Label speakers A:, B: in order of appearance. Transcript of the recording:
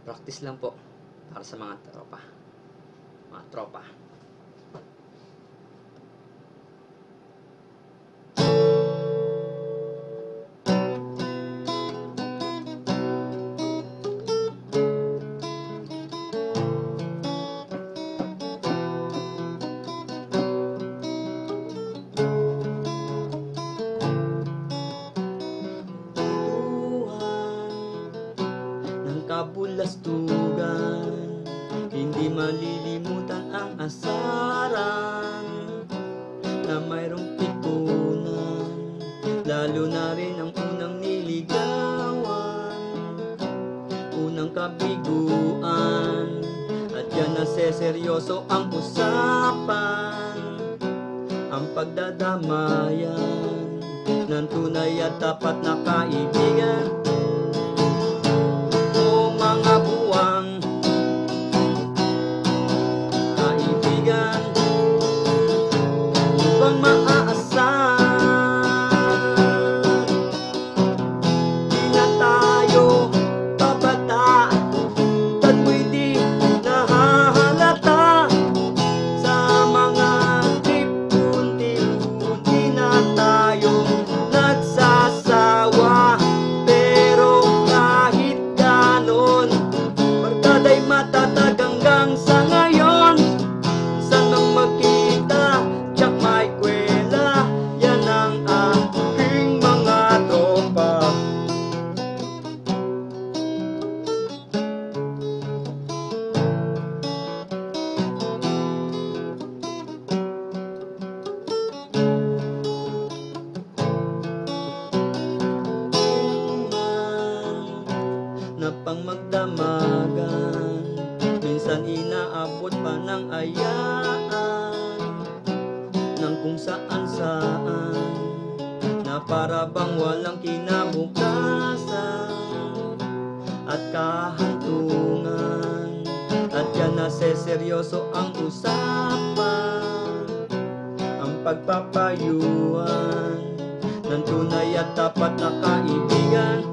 A: Practice lang po para sa mga tropa. Mga tropa. Kabulastugan, hindi malilimutan ang asaran na mayroong pikunan, lalo na rin ang unang niligawan, unang kabiguan, at yan naseseryoso ang usapan, ang pagdadamayan ng tunay at tapat na kaibigan. Mga buwang kaibigan, upang maaasahan, di na tayo babata at pwede nahahalata sa mga trip, unti-unti na tayong nagsasawa. Barkada'y matatag hanggang sa ngayon. Saan mang magkita, tiyak may kwela. Yan ang aking mga tropa. Na pang magdamagan, minsan inaabot pa ng ayaan ng kung saan-saan, na para bang walang kinabukasan at kahantungan. At yan naseseryoso ang usapan, ang pagpapayuhan ng tunay at tapat na kaibigan.